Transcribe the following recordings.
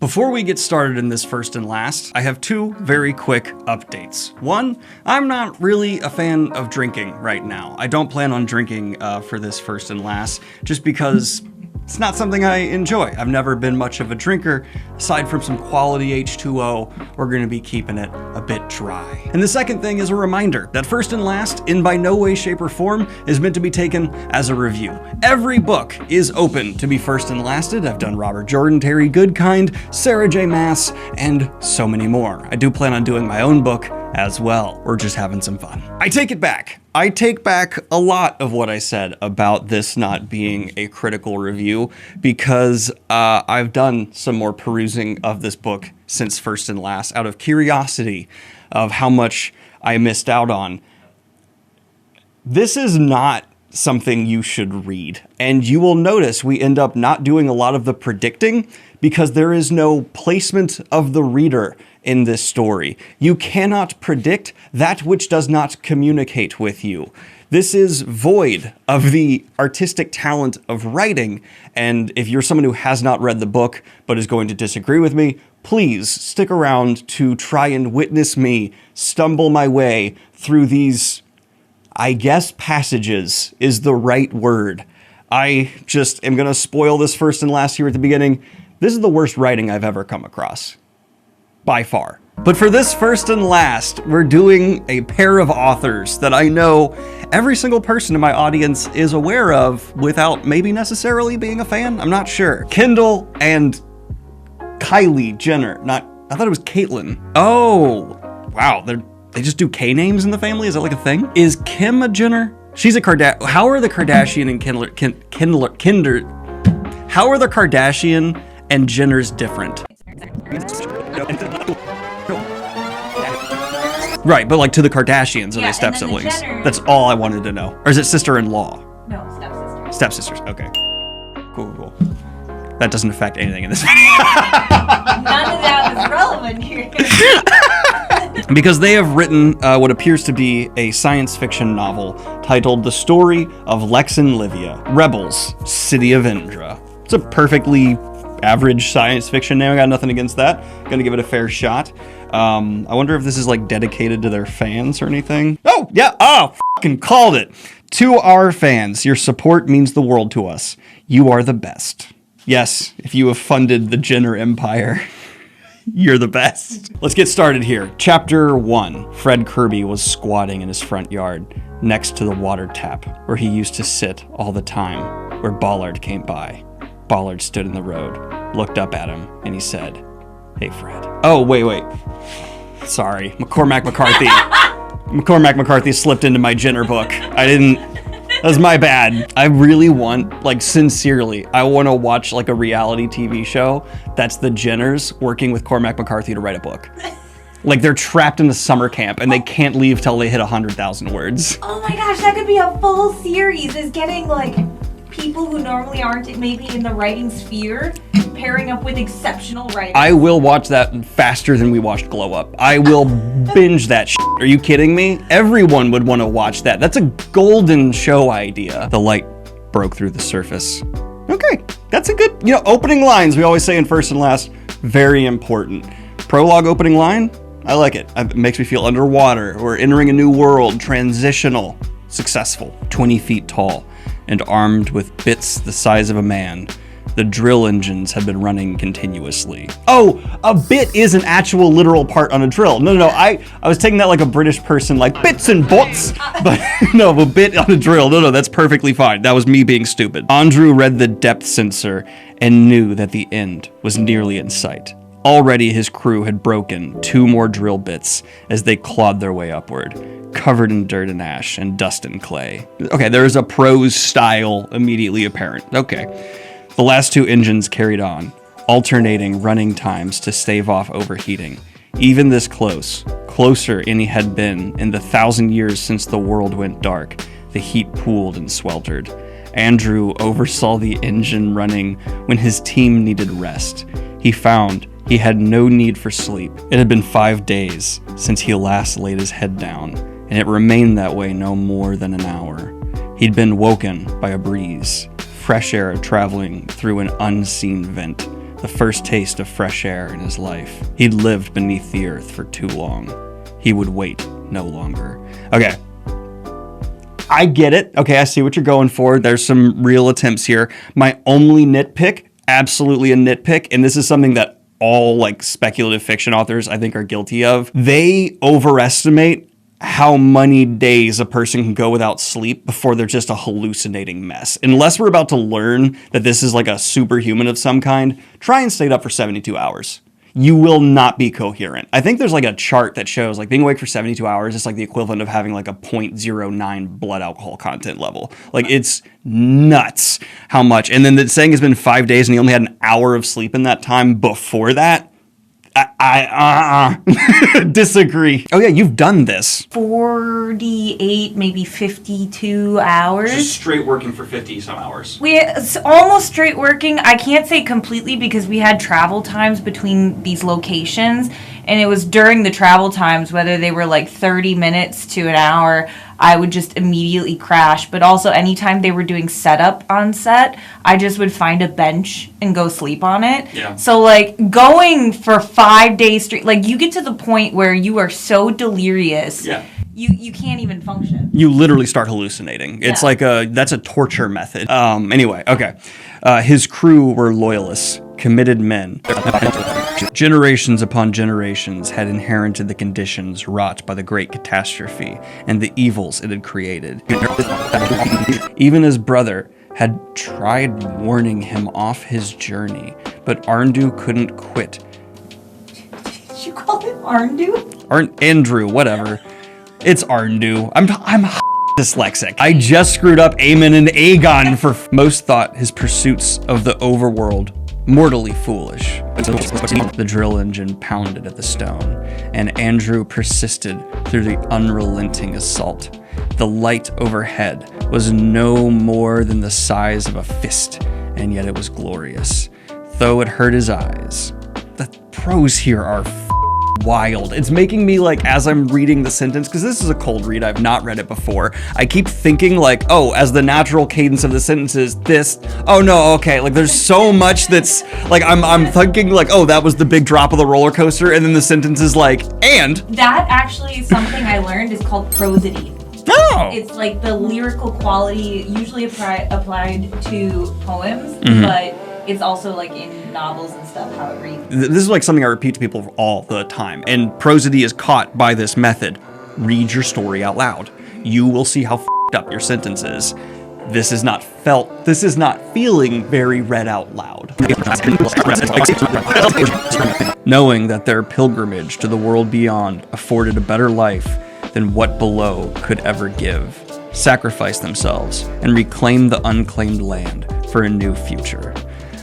Before we get started in this first and last, I have two very quick updates. One, I'm not really a fan of drinking right now. I don't plan on drinking for this first and last, just because it's not something I enjoy. I've never been much of a drinker. Aside from some quality H2O, we're gonna be keeping it a bit dry. And the second thing is a reminder that first and last, in by no way, shape, or form, is meant to be taken as a review. Every book is open to be first and lasted. I've done Robert Jordan, Terry Goodkind, Sarah J. Maas, and so many more. I do plan on doing my own book as well. We're just having some fun. I take it back. I take back a lot of what I said about this not being a critical review because I've done some more perusing of this book since first and last out of curiosity of how much I missed out on. This is not something you should read. And you will notice we end up not doing a lot of the predicting because there is no placement of the reader in this story. You cannot predict that which does not communicate with you. This is void of the artistic talent of writing, and if you're someone who has not read the book but is going to disagree with me, please stick around to try and witness me stumble my way through these, I guess passages is the right word. I just am gonna spoil this first and last here at the beginning. This is the worst writing I've ever come across. By far. But for this first and last, we're doing a pair of authors that I know every single person in my audience is aware of without maybe necessarily being a fan. I'm not sure. Kendall and Kylie Jenner. I thought it was Caitlyn. Oh, wow. They just do K names in the family? Is that like a thing? Is Kim a Jenner? She's a Kardashian. How are the Kardashian and how are the Kardashian and Jenners different? Right, but like to the Kardashians and the step-siblings. That's all I wanted to know. Or is it sister-in-law? No, stepsisters. Stepsisters, okay. Cool. That doesn't affect anything in this video. None of that is relevant here. Because they have written what appears to be a science fiction novel titled The Story of Lex and Livia, Rebels, City of Indra. It's a perfectly average science fiction name. I got nothing against that. Gonna give it a fair shot. I wonder if this is like dedicated to their fans or anything. Oh, yeah. Oh, fucking called it. To our fans, your support means the world to us. You are the best. Yes, if you have funded the Jenner Empire, you're the best. Let's get started here. Chapter 1. Fred Kirby was squatting in his front yard next to the water tap where he used to sit all the time, where Ballard came by. Ballard stood in the road, looked up at him, and he said, "Hey, Fred." Oh, wait. Sorry. McCormack McCarthy slipped into my Jenner book. That was my bad. I really want, like sincerely, I want to watch like a reality TV show that's the Jenners working with Cormac McCarthy to write a book. Like they're trapped in a summer camp and they can't leave till they hit 100,000 words. Oh my gosh, that could be a full series, is getting like people who normally aren't maybe in the writing sphere pairing up with exceptional writers. I will watch that faster than we watched Glow Up. I will binge that shit. Are you kidding me? Everyone would want to watch that. That's a golden show idea. The light broke through the surface. Okay, that's a good, opening lines we always say in first and last, very important. Prologue opening line, I like it. It makes me feel underwater. We're entering a new world, transitional, successful, 20 feet tall, and armed with bits the size of a man. The drill engines have been running continuously. Oh, a bit is an actual literal part on a drill. No, I was taking that like a British person, like bits and bots, but no, a bit on a drill. No, that's perfectly fine. That was me being stupid. Andrew read the depth sensor and knew that the end was nearly in sight. Already his crew had broken 2 more drill bits as they clawed their way upward, covered in dirt and ash and dust and clay. Okay, there is a prose style immediately apparent. Okay. The last 2 engines carried on, alternating running times to stave off overheating. Even this close, closer any had been in the 1,000 years since the world went dark, the heat pooled and sweltered. Andrew oversaw the engine running when his team needed rest. He found he had no need for sleep. It had been 5 days since he last laid his head down, and it remained that way no more than an hour. He'd been woken by a breeze, fresh air traveling through an unseen vent, the first taste of fresh air in his life. He'd lived beneath the earth for too long. He would wait no longer. Okay. I get it. Okay, I see what you're going for. There's some real attempts here. My only nitpick, absolutely a nitpick, and this is something that all like speculative fiction authors I think are guilty of. They overestimate how many days a person can go without sleep before they're just a hallucinating mess. Unless we're about to learn that this is like a superhuman of some kind, try and stay up for 72 hours. You will not be coherent. I think there's like a chart that shows like being awake for 72 hours is like the equivalent of having like a 0.09 blood alcohol content level. Like it's nuts how much. And then the saying has been 5 days and he only had an hour of sleep in that time before that. I disagree. Oh yeah, you've done this. 48, maybe 52 hours. Just straight working for 50 some hours. It's almost straight working. I can't say completely because we had travel times between these locations, and it was during the travel times, whether they were like 30 minutes to an hour, I would just immediately crash. But also anytime they were doing setup on set, I just would find a bench and go sleep on it. Yeah. So like going for 5 days straight, like you get to the point where you are so delirious. Yeah. You can't even function. You literally start hallucinating. It's like that's a torture method. Anyway, okay. His crew were loyalists, committed men. Generations upon generations had inherited the conditions wrought by the great catastrophe and the evils it had created. Even his brother had tried warning him off his journey, but Arndu couldn't quit. Did you call him Arndu? Andrew, whatever. It's Arndu. I'm dyslexic. I just screwed up Aemon and Aegon for most thought his pursuits of the overworld mortally foolish. The drill engine pounded at the stone, and Andrew persisted through the unrelenting assault. The light overhead was no more than the size of a fist, and yet it was glorious, though it hurt his eyes. The prose here are wild. It's making me like, as I'm reading the sentence, because this is a cold read, I've not read it before, I keep thinking like, oh, as the natural cadence of the sentences, this, oh no, okay, like there's so much that's like, I'm thinking like, oh, that was the big drop of the roller coaster, and then the sentence is like, and that actually something I learned is called prosody. Oh. It's like the lyrical quality usually applied to poems, but it's also like in novels and stuff how it reads. This is like something I repeat to people all the time, and prosody is caught by this method. Read your story out loud. You will see how f***ed up your sentence is. This is not feeling very read out loud. Knowing that their pilgrimage to the world beyond afforded a better life than what below could ever give, sacrifice themselves and reclaim the unclaimed land for a new future.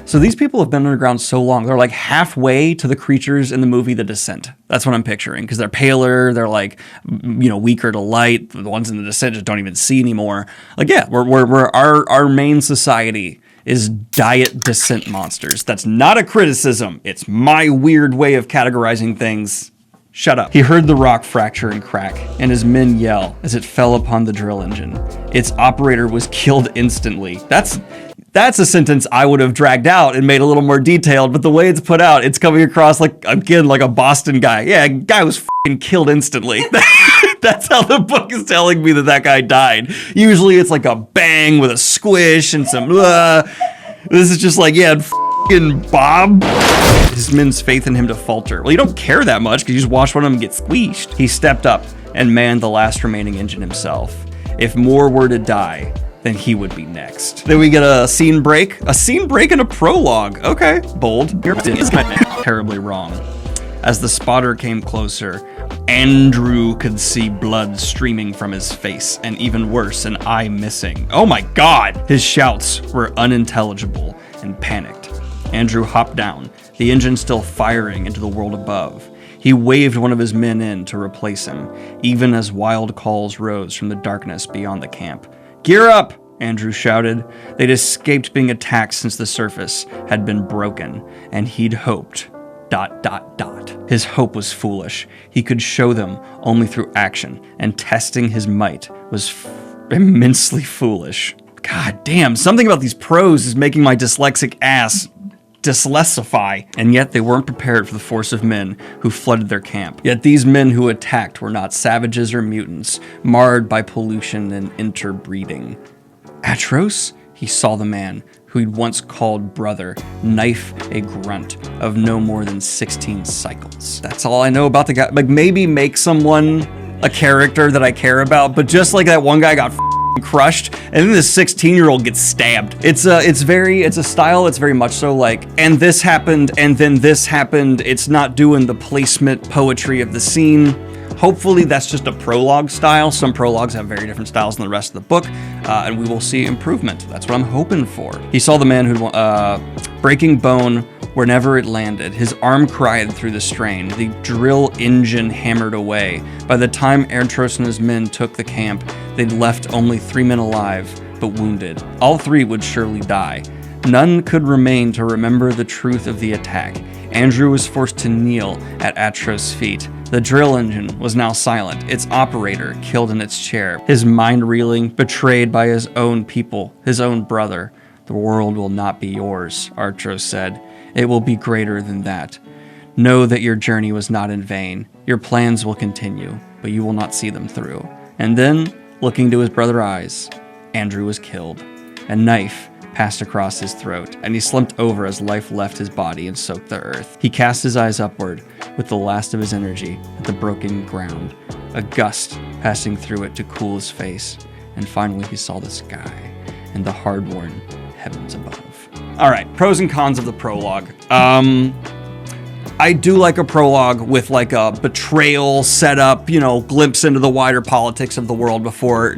So these people have been underground so long, they're like halfway to the creatures in the movie The Descent. That's what I'm picturing, because they're paler, they're like, weaker to light. The ones in The Descent just don't even see anymore. Like, yeah, our main society is diet descent monsters. That's not a criticism. It's my weird way of categorizing things. Shut up. He heard the rock fracture and crack, and his men yell as it fell upon the drill engine. Its operator was killed instantly. That's a sentence I would have dragged out and made a little more detailed, but the way it's put out, it's coming across like, again, like a Boston guy. Yeah, a guy was f***ing killed instantly. That's how the book is telling me that guy died. Usually it's like a bang with a squish and some This is just like, yeah, f***ing Bob. His men's faith in him to falter. Well, you don't care that much because you just watch one of them get squeezed. He stepped up and manned the last remaining engine himself. If more were to die, then he would be next. Then we get a scene break and a prologue. Okay, bold. Terribly wrong. As the spotter came closer, Andrew could see blood streaming from his face, and even worse, an eye missing. Oh my God! His shouts were unintelligible and panicked. Andrew hopped down, the engine still firing into the world above. He waved one of his men in to replace him, even as wild calls rose from the darkness beyond the camp. Gear up! Andrew shouted. They'd escaped being attacked since the surface had been broken, and he'd hoped... ... His hope was foolish. He could show them only through action, and testing his might was immensely foolish. God damn, something about these prose is making my dyslexic ass Sci-Fi. And yet they weren't prepared for the force of men who flooded their camp. Yet these men who attacked were not savages or mutants, marred by pollution and interbreeding. Atros? He saw the man who he'd once called brother knife a grunt of no more than 16 cycles. That's all I know about the guy. Like, maybe make someone a character that I care about, but just like that one guy got crushed, and then this 16-year-old gets stabbed. It's a style. It's very much so like, and this happened, and then this happened. It's not doing the placement poetry of the scene. Hopefully that's just a prologue style. Some prologues have very different styles than the rest of the book, and we will see improvement. That's what I'm hoping for. He saw the man who'd breaking bone whenever it landed. His arm cried through the strain. The drill engine hammered away. By the time Atros and his men took the camp, they'd left only 3 men alive, but wounded. All 3 would surely die. None could remain to remember the truth of the attack. Andrew was forced to kneel at Atros' feet. The drill engine was now silent, its operator killed in its chair, his mind reeling, betrayed by his own people, his own brother. The world will not be yours, Atros said. It will be greater than that. Know that your journey was not in vain. Your plans will continue, but you will not see them through. And then, looking to his brother's eyes, Andrew was killed. A knife passed across his throat, and he slumped over as life left his body and soaked the earth. He cast his eyes upward with the last of his energy at the broken ground, a gust passing through it to cool his face, and finally he saw the sky and the hard-worn heavens above. All right, pros and cons of the prologue. I do like a prologue with like a betrayal setup, glimpse into the wider politics of the world before,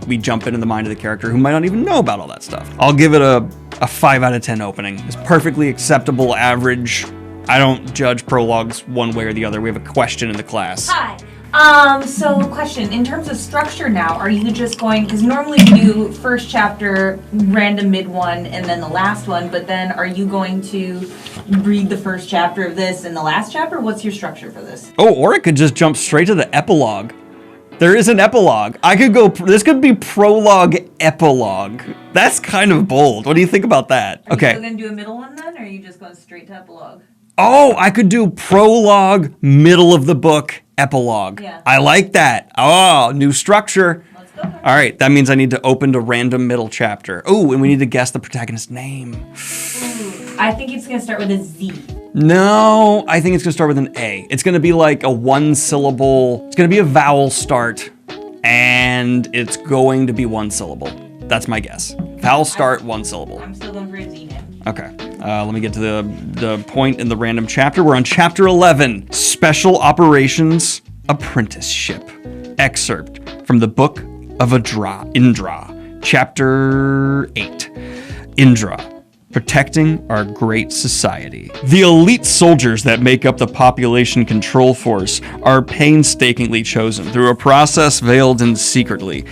we jump into the mind of the character who might not even know about all that stuff. I'll give it a 5 out of 10 opening. It's perfectly acceptable, average. I don't judge prologues one way or the other. We have a question in the class. Hi. So question, in terms of structure now, are you just going, because normally you do first chapter, random mid one, and then the last one, but then are you going to read the first chapter of this and the last chapter? What's your structure for this? Oh, or it could just jump straight to the epilogue. There is an epilogue. This could be prologue epilogue. That's kind of bold. What do you think about that? Are you still going to do a middle one then, or are you just going straight to epilogue? Oh, I could do prologue, middle of the book, epilogue. Yeah. I like that. Oh, new structure. Let's go. All right, that means I need to open to random middle chapter. Oh, and we need to guess the protagonist's name. Ooh, I think it's going to start with a Z. No, I think it's going to start with an A. It's going to be like a 1-syllable. It's going to be a vowel start, and it's going to be 1 syllable. That's my guess. Vowel start, 1 syllable. I'm still going for a Z name. Okay, let me get to the point in the random chapter. We're on chapter 11, Special Operations Apprenticeship. Excerpt from the book of Indra, chapter 8. Indra, protecting our great society. The elite soldiers that make up the population control force are painstakingly chosen through a process veiled in secrecy.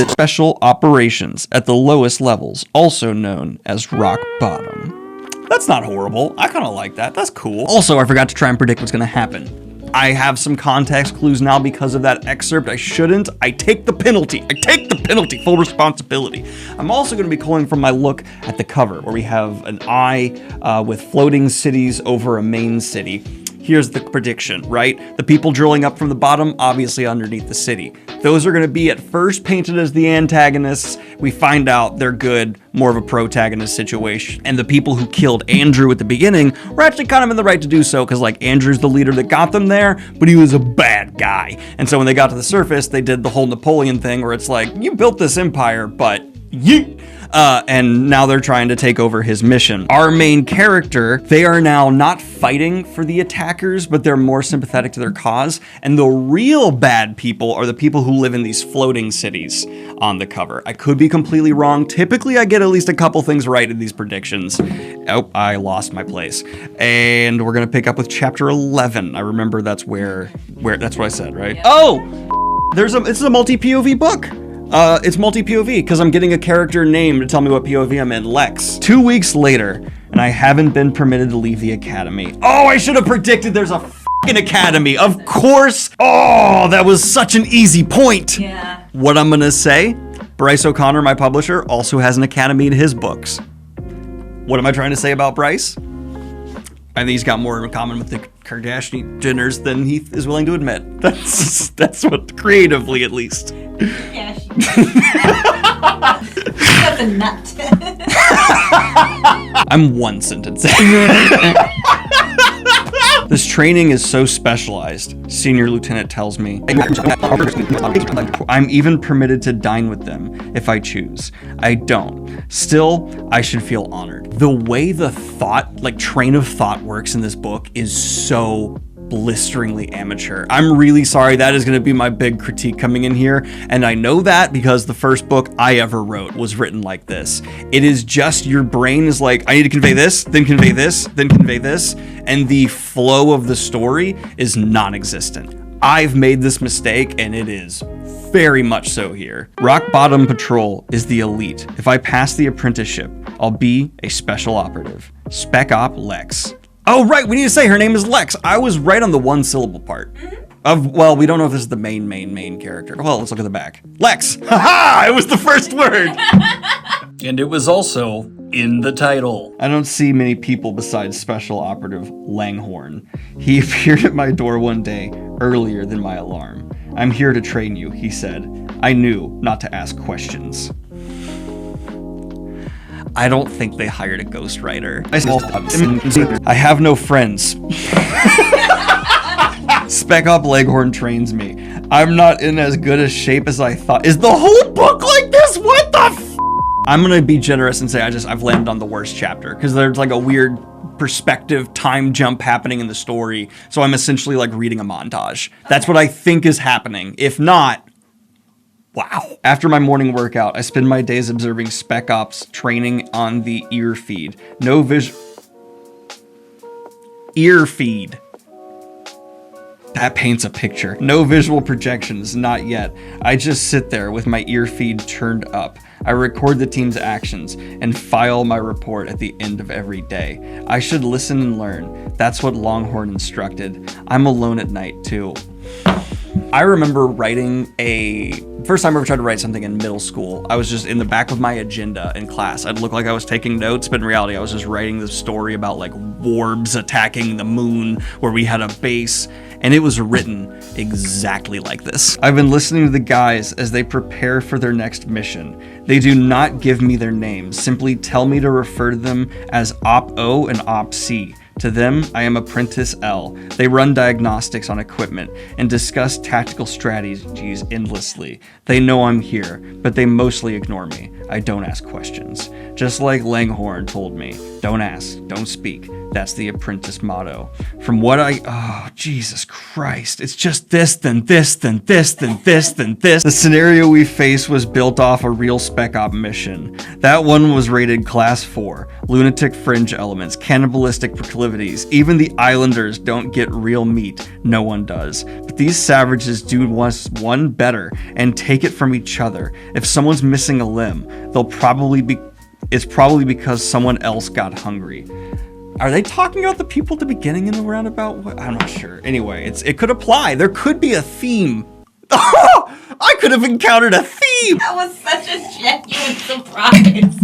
Special operations at the lowest levels, also known as rock bottom. That's not horrible. I kind of like that. That's cool. Also, I forgot to try and predict what's going to happen. I have some context clues now because of that excerpt. I shouldn't. I take the penalty. Full responsibility. I'm also going to be calling from my look at the cover, where we have an eye with floating cities over a main city. Here's the prediction, right? The people drilling up from the bottom, obviously underneath the city. Those are going to be at first painted as the antagonists. We find out they're good, more of a protagonist situation. And the people who killed Andrew at the beginning were actually kind of in the right to do so, because like Andrew's the leader that got them there, but he was a bad guy. And so when they got to the surface, they did the whole Napoleon thing where it's like, you built this empire, but yeet. And now they're trying to take over his mission. Our main character, they are now not fighting for the attackers, but they're more sympathetic to their cause. And the real bad people are the people who live in these floating cities on the cover. I could be completely wrong. Typically, I get at least a couple things right in these predictions. Oh, I lost my place. And we're gonna pick up with chapter 11. I remember that's where that's what I said, right? Yep. Oh, it's a multi-POV book. It's multi-POV because I'm getting a character name to tell me what POV I'm in, Lex. 2 weeks later, and I haven't been permitted to leave the academy. Oh, I should have predicted there's a f***ing academy. Of course. Oh, that was such an easy point. Yeah. What I'm gonna say, Bryce O'Connor, my publisher, also has an academy in his books. What am I trying to say about Bryce? I think he's got more in common with the Kardashian Jenners than he is willing to admit. That's what, creatively at least. Yeah, that's a nut. I'm one sentence. This training is so specialized, Senior Lieutenant tells me. I'm even permitted to dine with them if I choose. I don't. Still, I should feel honored. The way the train of thought works in this book is so blisteringly amateur. I'm really sorry. That is going to be my big critique coming in here. And I know that because the first book I ever wrote was written like this. It is just your brain is like, I need to convey this, then convey this, then convey this. And the flow of the story is non-existent. I've made this mistake and it is very much so here. Rock Bottom Patrol is the elite. If I pass the apprenticeship, I'll be a special operative. Spec Op Lex. Oh, right, we need to say her name is Lex. I was right on the one syllable part. Well, we don't know if this is the main character. Well, let's look at the back. Lex! Haha! It was the first word! And it was also in the title. I don't see many people besides Special Operative Langhorn. He appeared at my door one day, earlier than my alarm. I'm here to train you, he said. I knew not to ask questions. I don't think they hired a ghostwriter. I have no friends. Spec Op Leghorn trains me. I'm not in as good a shape as I thought. Is the whole book like this? What the f? I'm gonna be generous and say I've landed on the worst chapter because there's like a weird perspective time jump happening in the story. So I'm essentially like reading a montage. That's what I think is happening. If not, wow. After my morning workout, I spend my days observing Spec Ops training on the ear feed. Ear feed. That paints a picture. No visual projections, not yet. I just sit there with my ear feed turned up. I record the team's actions and file my report at the end of every day. I should listen and learn. That's what Longhorn instructed. I'm alone at night too. I remember writing first time I ever tried to write something in middle school. I was just in the back of my agenda in class. I'd look like I was taking notes, but in reality, I was just writing this story about like warbs attacking the moon where we had a base, and it was written exactly like this. I've been listening to the guys as they prepare for their next mission. They do not give me their names, simply tell me to refer to them as Op O and Op C. To them, I am Apprentice L. They run diagnostics on equipment and discuss tactical strategies endlessly. They know I'm here, but they mostly ignore me. I don't ask questions. Just like Langhorn told me, don't ask, don't speak. That's the apprentice motto. From what oh, Jesus Christ. It's just this, then this, then this, then this, then this. The scenario we faced was built off a real Spec Op mission. That one was rated Class 4. Lunatic fringe elements, cannibalistic proclivities. Even the islanders don't get real meat. No one does. But these savages do one better and take it from each other. If someone's missing a limb, it's probably because someone else got hungry. Are they talking about the people at the beginning in the roundabout? I'm not sure. Anyway, it could apply. There could be a theme. Oh, I could have encountered a theme. That was such a genuine surprise.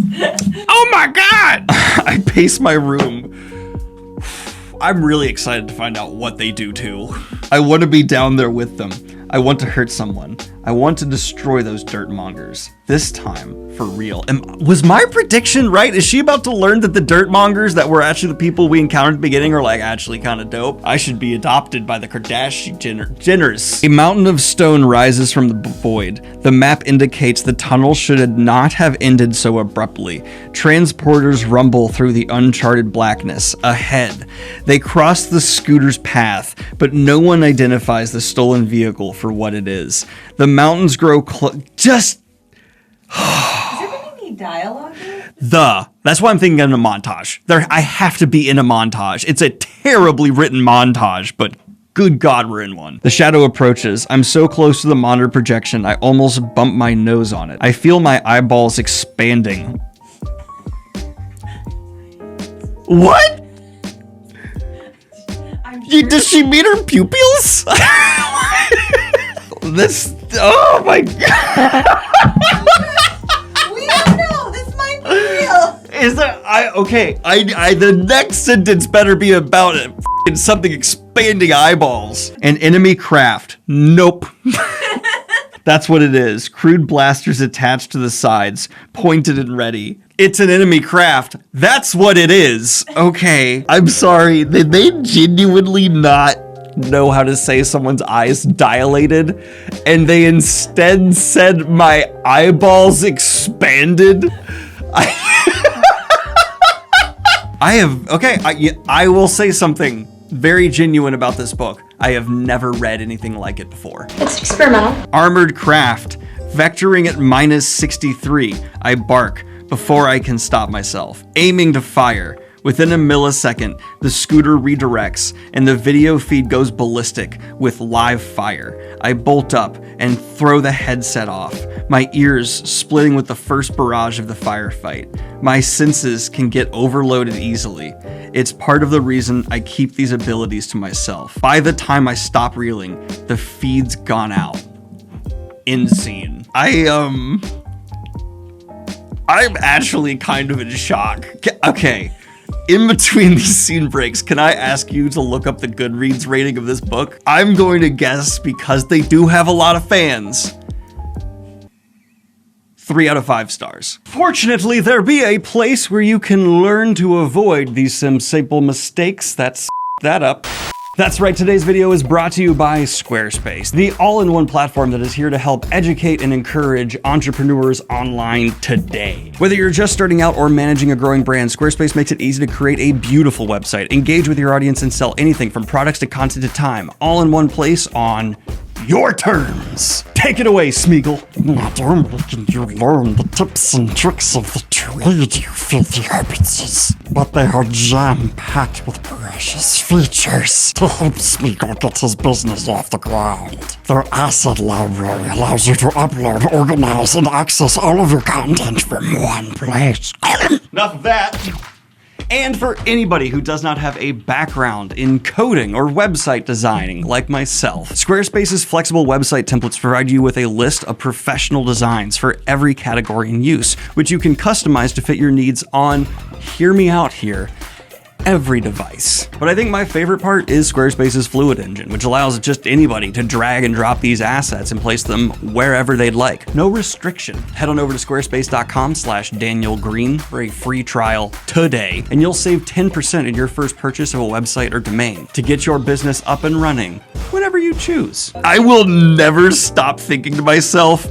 Oh my God. I pace my room. I'm really excited to find out what they do too. I want to be down there with them. I want to hurt someone. I want to destroy those dirt mongers. This time, for real. Was my prediction right? Is she about to learn that the dirt mongers that were actually the people we encountered at the beginning are like actually kind of dope? I should be adopted by the Kardashian Jenners. A mountain of stone rises from the void. The map indicates the tunnel should not have ended so abruptly. Transporters rumble through the uncharted blackness. Ahead, they cross the scooter's path, but no one identifies the stolen vehicle for what it is. The mountains grow just... Is there gonna be any dialogue here? That's why I'm thinking in a montage. I have to be in a montage. It's a terribly written montage, but good God, we're in one. The shadow approaches. I'm so close to the monitor projection, I almost bump my nose on it. I feel my eyeballs expanding. What? Does she meet her pupils? Oh my God. We don't know. This might be real. Is that the next sentence better be about something expanding eyeballs. An enemy craft. Nope. That's what it is. Crude blasters attached to the sides, pointed and ready. It's an enemy craft. That's what it is. Okay. I'm sorry. Did they genuinely not know how to say someone's eyes dilated? And they instead said my eyeballs expanded? I will say something very genuine about this book. I have never read anything like it before. It's experimental. Armored craft. Vectoring at -63. I bark before I can stop myself. Aiming to fire. Within a millisecond, the scooter redirects and the video feed goes ballistic with live fire. I bolt up and throw the headset off, my ears splitting with the first barrage of the firefight. My senses can get overloaded easily. It's part of the reason I keep these abilities to myself. By the time I stop reeling, the feed's gone out. End scene. I'm actually kind of in shock. Okay. In between these scene breaks, can I ask you to look up the Goodreads rating of this book? I'm going to guess, because they do have a lot of fans, 3 out of 5 stars. Fortunately, there be a place where you can learn to avoid these simple mistakes that that up. That's right, today's video is brought to you by Squarespace, the all-in-one platform that is here to help educate and encourage entrepreneurs online today. Whether you're just starting out or managing a growing brand, Squarespace makes it easy to create a beautiful website, engage with your audience, and sell anything from products to content to time, all in one place on your terms. Take it away, Smeagol. Not only can you learn the tips and tricks of the trade, you filthy hobbitses, but they are jam-packed with precious features to help Smeagol get his business off the ground. Their asset library allows you to upload, organize, and access all of your content from one place. Enough of that. And for anybody who does not have a background in coding or website designing like myself, Squarespace's flexible website templates provide you with a list of professional designs for every category in use, which you can customize to fit your needs on, hear me out here, every device. But I think my favorite part is Squarespace's Fluid Engine, which allows just anybody to drag and drop these assets and place them wherever they'd like. No restriction. Head on over to squarespace.com/Daniel Green for a free trial today, and you'll save 10% in your first purchase of a website or domain to get your business up and running whenever you choose. I will never stop thinking to myself,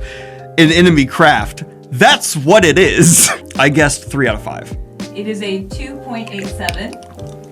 an enemy craft. That's what it is. I guessed 3 out of 5. It is a 2.87,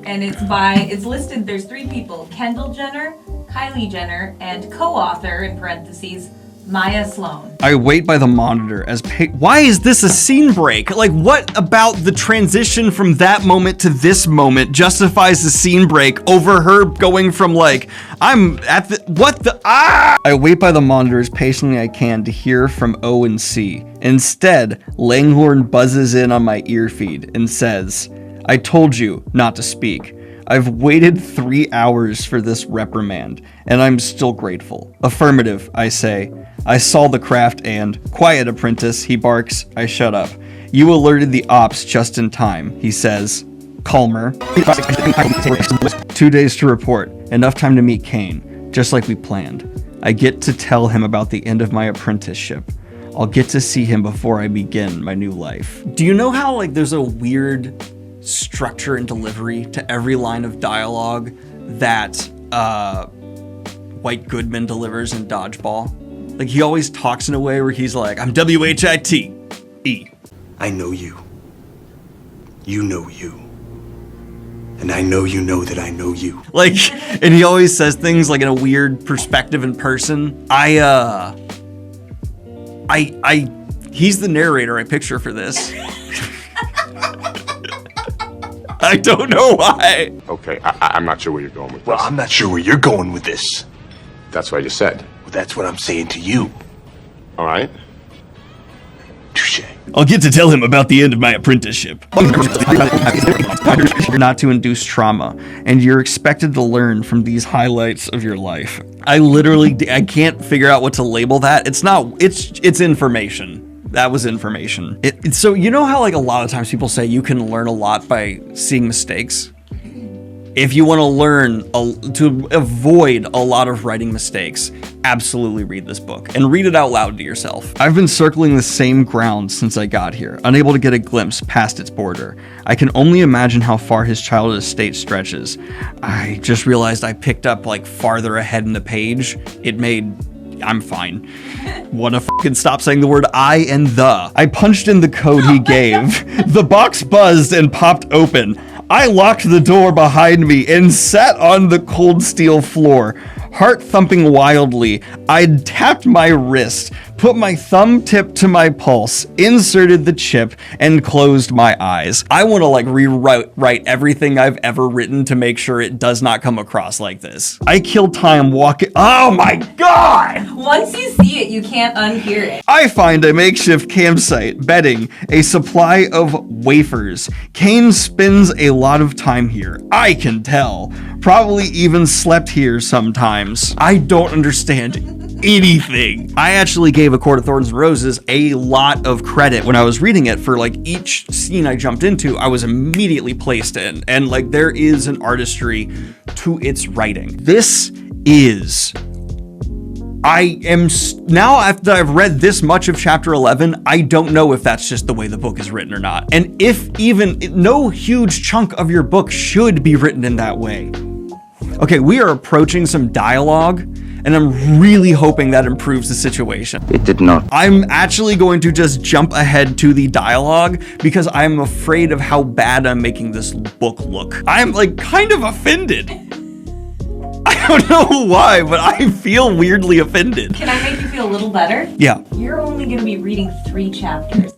and it's listed, there's 3 people, Kendall Jenner, Kylie Jenner, and co-author, in parentheses, Maya Sloan. I wait by the monitor as why is this a scene break? Like, what about the transition from that moment to this moment justifies the scene break over her going from like, I'm at the, what the, I wait by the monitor as patiently I can to hear from O and C. Instead, Langhorn buzzes in on my ear feed and says, I told you not to speak. I've waited 3 hours for this reprimand, and I'm still grateful. Affirmative, I say. I saw the craft and, quiet apprentice, he barks. I shut up. You alerted the ops just in time, he says. Calmer. 2 days to report. Enough time to meet Kane, just like we planned. I get to tell him about the end of my apprenticeship. I'll get to see him before I begin my new life. Do you know how, like, there's a weird structure and delivery to every line of dialogue that White Goodman delivers in Dodgeball? Like, he always talks in a way where he's like, I'm W-H-I-T-E. I know you. You know you. And I know you know that I know you. Like, and he always says things like in a weird perspective in person. He's the narrator I picture for this. I don't know why. Okay, I'm not sure where you're going with this. Well, I'm not sure where you're going with this. That's what I just said. Well, that's what I'm saying to you. All right? Touche. I'll get to tell him about the end of my apprenticeship. Not to induce trauma, and you're expected to learn from these highlights of your life. I can't figure out what to label that. It's information. That was information. So you know how like a lot of times people say you can learn a lot by seeing mistakes? If you want to learn to avoid a lot of writing mistakes, absolutely read this book and read it out loud to yourself. I've been circling the same ground since I got here, unable to get a glimpse past its border. I can only imagine how far his childhood estate stretches. I just realized I picked up like farther ahead in the page. I'm fine. Wanna fucking stop saying the word I and the. I punched in the code he gave. The box buzzed and popped open. I locked the door behind me and sat on the cold steel floor. Heart thumping wildly, I tapped my wrist, put my thumb tip to my pulse, inserted the chip, and closed my eyes. I want to like rewrite everything I've ever written to make sure it does not come across like this. I killed time walking. Oh my god! Once you see it, you can't unhear it. I find a makeshift campsite, bedding, a supply of wafers. Kane spends a lot of time here. I can tell. Probably even slept here sometimes. I don't understand anything. I actually gave A Court of Thorns and Roses a lot of credit when I was reading it for like each scene I jumped into, I was immediately placed in. And like there is an artistry to its writing. This is... now after I've read this much of chapter 11, I don't know if that's just the way the book is written or not. And if even, no huge chunk of your book should be written in that way. Okay, we are approaching some dialogue, and I'm really hoping that improves the situation. It did not. I'm actually going to just jump ahead to the dialogue because I'm afraid of how bad I'm making this book look. I'm like kind of offended. I don't know why, but I feel weirdly offended. Can I make you feel a little better? Yeah. You're only going to be reading 3 chapters.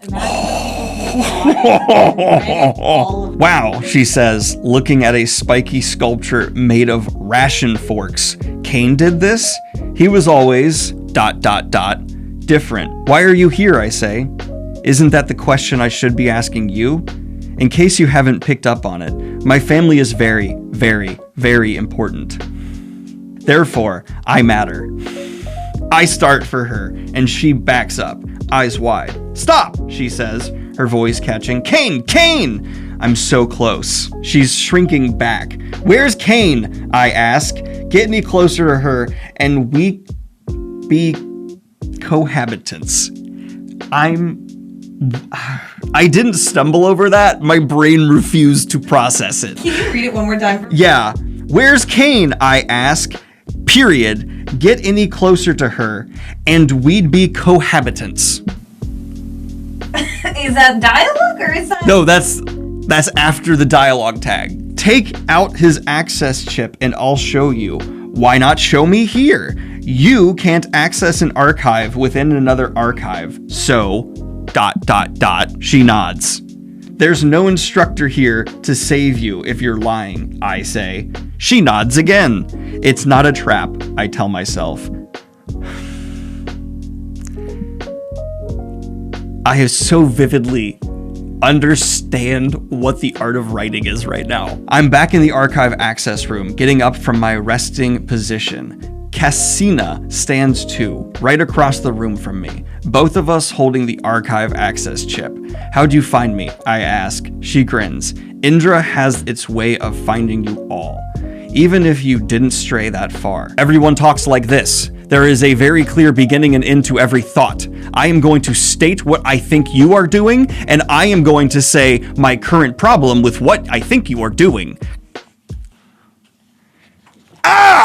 Wow, she says, looking at a spiky sculpture made of ration forks. Kane did this? He was always ... different. Why are you here, I say? Isn't that the question I should be asking you? In case you haven't picked up on it, my family is very, very, very important. Therefore, I matter. I start for her, and she backs up, eyes wide. Stop, she says, her voice catching. Kane, Kane! I'm so close. She's shrinking back. Where's Kane? I ask. Get any closer to her, and we be cohabitants. I didn't stumble over that. My brain refused to process it. Can you read it one more time? Yeah. Where's Kane? I ask. Period. Get any closer to her, and we'd be cohabitants. Is that dialogue or is that... No, that's after the dialogue tag. Take out his access chip and I'll show you. Why not show me here? You can't access an archive within another archive. So... She nods. There's no instructor here to save you if you're lying, I say. She nods again. It's not a trap, I tell myself. I so vividly understand what the art of writing is right now. I'm back in the archive access room, getting up from my resting position. Cassina stands too, right across the room from me, both of us holding the archive access chip. How'd you find me? I ask. She grins. Indra has its way of finding you all, even if you didn't stray that far. Everyone talks like this. There is a very clear beginning and end to every thought. I am going to state what I think you are doing, and I am going to say my current problem with what I think you are doing.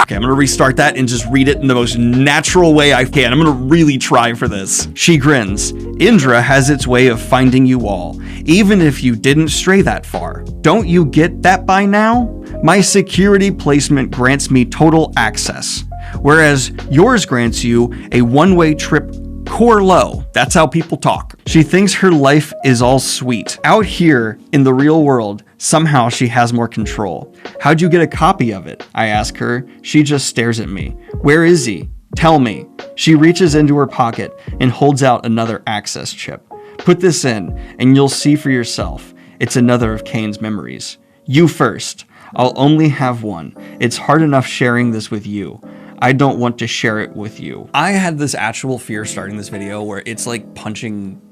Okay, I'm gonna restart that and just read it in the most natural way I can. I'm gonna really try for this. She grins. Indra has its way of finding you all, even if you didn't stray that far. Don't you get that by now? My security placement grants me total access, whereas yours grants you a one-way trip core low. That's how people talk. She thinks her life is all sweet. Out here in the real world, somehow she has more control. How'd you get a copy of it? I ask her. She just stares at me. Where is he? Tell me. She reaches into her pocket and holds out another access chip. Put this in, and you'll see for yourself. It's another of Kane's memories. You first. I'll only have one. It's hard enough sharing this with you. I don't want to share it with you. I had this actual fear starting this video where it's like punching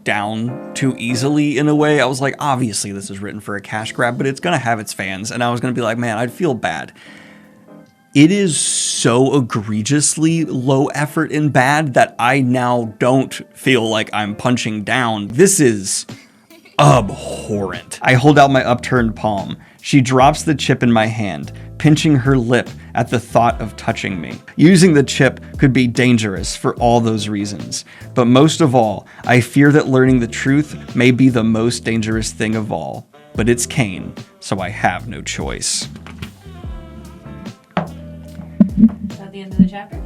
down too easily in a way. I was like, obviously this is written for a cash grab, but it's gonna have its fans. And I was gonna be like, man, I'd feel bad. It is so egregiously low effort and bad that I now don't feel like I'm punching down. This is abhorrent. I hold out my upturned palm. She drops the chip in my hand, pinching her lip at the thought of touching me. Using the chip could be dangerous for all those reasons, but most of all, I fear that learning the truth may be the most dangerous thing of all. But it's Kane, so I have no choice. Is that the end of the chapter?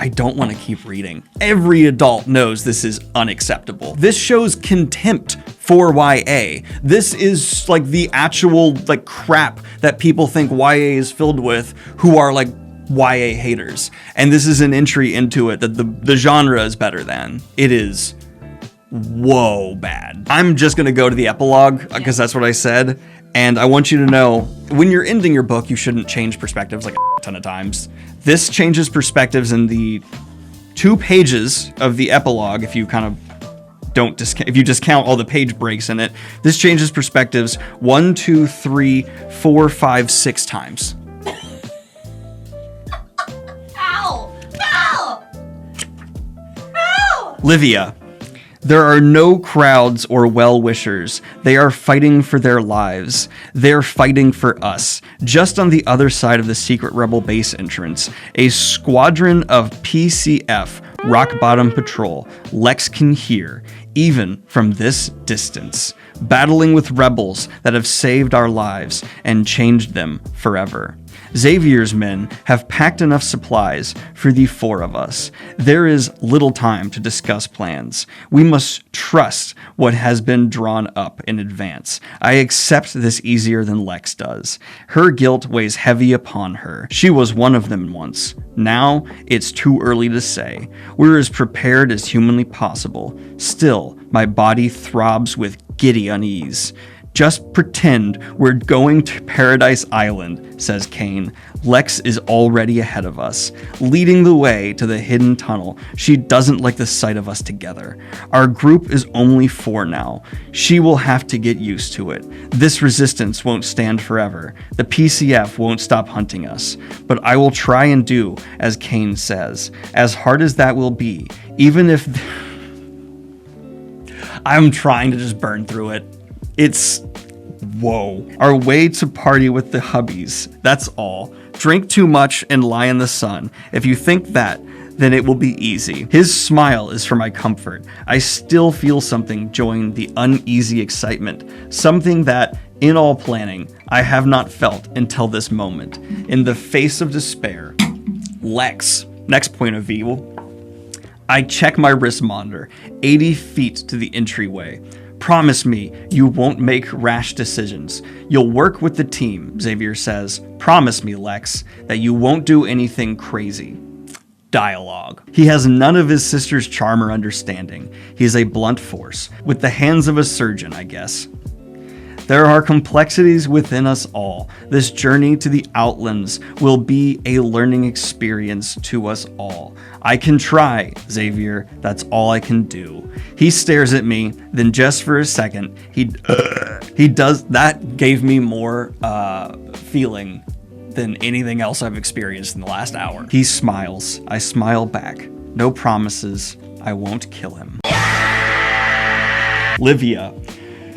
I don't want to keep reading. Every adult knows this is unacceptable. This shows contempt for YA. This is like the actual like crap that people think YA is filled with, who are like YA haters. And this is an entry into it that the genre is better than. It is whoa bad. I'm just gonna go to the epilogue because that's what I said. And I want you to know, when you're ending your book, you shouldn't change perspectives like a ton of times. This changes perspectives in the 2 pages of the epilogue. If you kind of don't discount, if you discount all the page breaks in it, this changes perspectives 1, 2, 3, 4, 5, 6 times. Ow! Ow! Ow! Livia. There are no crowds or well-wishers. They are fighting for their lives. They're fighting for us. Just on the other side of the secret rebel base entrance, a squadron of PCF Rock Bottom Patrol Lex can hear, even from this distance, battling with rebels that have saved our lives and changed them forever. Xavier's men have packed enough supplies for the 4 of us. There is little time to discuss plans. We must trust what has been drawn up in advance. I accept this easier than Lex does. Her guilt weighs heavy upon her. She was one of them once. Now, it's too early to say. We're as prepared as humanly possible. Still, my body throbs with giddy unease. Just pretend we're going to Paradise Island, says Kane. Lex is already ahead of us, leading the way to the hidden tunnel. She doesn't like the sight of us together. Our group is only 4 now. She will have to get used to it. This resistance won't stand forever. The PCF won't stop hunting us. But I will try and do as Kane says, as hard as that will be, even if... I'm trying to just burn through it. It's... whoa. Our way to party with the hubbies. That's all. Drink too much and lie in the sun. If you think that, then it will be easy. His smile is for my comfort. I still feel something join the uneasy excitement. Something that, in all planning, I have not felt until this moment. In the face of despair. Lex. Next point of view. I check my wrist monitor. 80 feet to the entryway. Promise me you won't make rash decisions. You'll work with the team, Xavier says. Promise me, Lex, that you won't do anything crazy. Dialogue. He has none of his sister's charm or understanding. He is a blunt force, with the hands of a surgeon, I guess. There are complexities within us all. This journey to the Outlands will be a learning experience to us all. I can try, Xavier. That's all I can do. He stares at me, then just for a second, he does. That gave me more feeling than anything else I've experienced in the last hour. He smiles. I smile back. No promises. I won't kill him. Livia.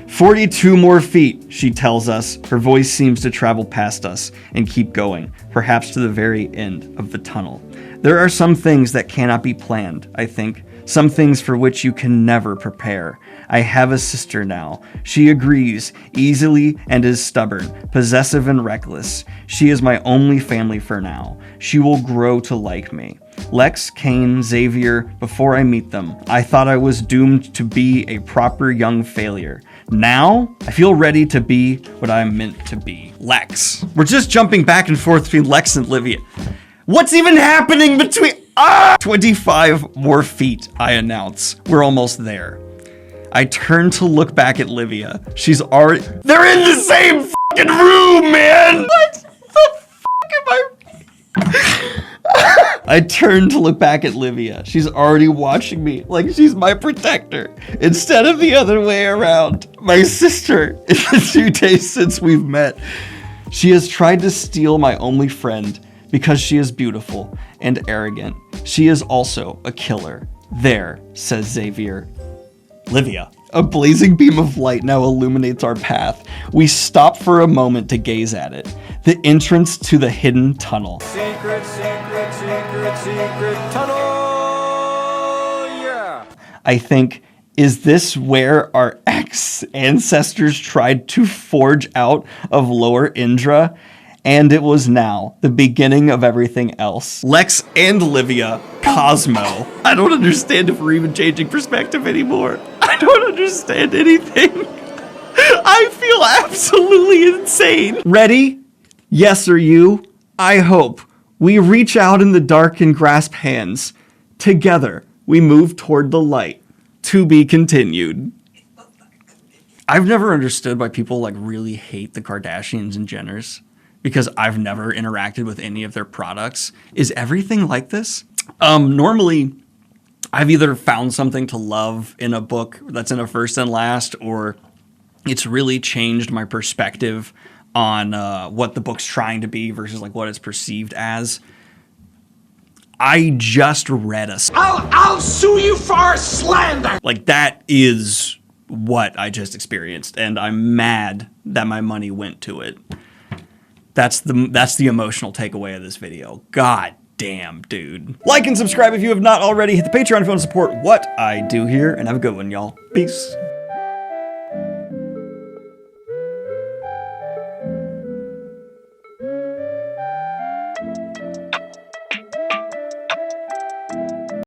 42 more feet, she tells us. Her voice seems to travel past us and keep going, perhaps to the very end of the tunnel. There are some things that cannot be planned, I think. Some things for which you can never prepare. I have a sister now. She agrees, easily, and is stubborn, possessive and reckless. She is my only family for now. She will grow to like me. Lex, Kane, Xavier, before I meet them, I thought I was doomed to be a proper young failure. Now, I feel ready to be what I'm meant to be. Lex. We're just jumping back and forth between Lex and Livia. What's even happening between... 25 more feet, I announce. We're almost there. I turn to look back at Livia. She's already... They're in the same fucking room, man! What the fuck am I... I turn to look back at Livia. She's already watching me like she's my protector, instead of the other way around. My sister, in the 2 days since we've met, she has tried to steal my only friend because she is beautiful and arrogant. She is also a killer. There, says Xavier. Livia. A blazing beam of light now illuminates our path. We stop for a moment to gaze at it. The entrance to the hidden tunnel. Secret, secret, secret, secret tunnel, yeah! I think, is this where our ancestors tried to forge out of Lower Indra? And it was now the beginning of everything else. Lex and Livia, Cosmo. I don't understand if we're even changing perspective anymore. I don't understand anything. I feel absolutely insane. Ready? Yes, are you? I hope. We reach out in the dark and grasp hands. Together, we move toward the light. To be continued. I've never understood why people like really hate the Kardashians and Jenners, because I've never interacted with any of their products. Is everything like this? Normally, I've either found something to love in a book that's in a first and last, or it's really changed my perspective on what the book's trying to be versus like what it's perceived as. I just read I'll sue you for slander! like that is what I just experienced, and I'm mad that my money went to it. That's the emotional takeaway of this video. God damn, dude. Like and subscribe if you have not already. Hit the Patreon if you want to support what I do here, and have a good one, y'all. Peace.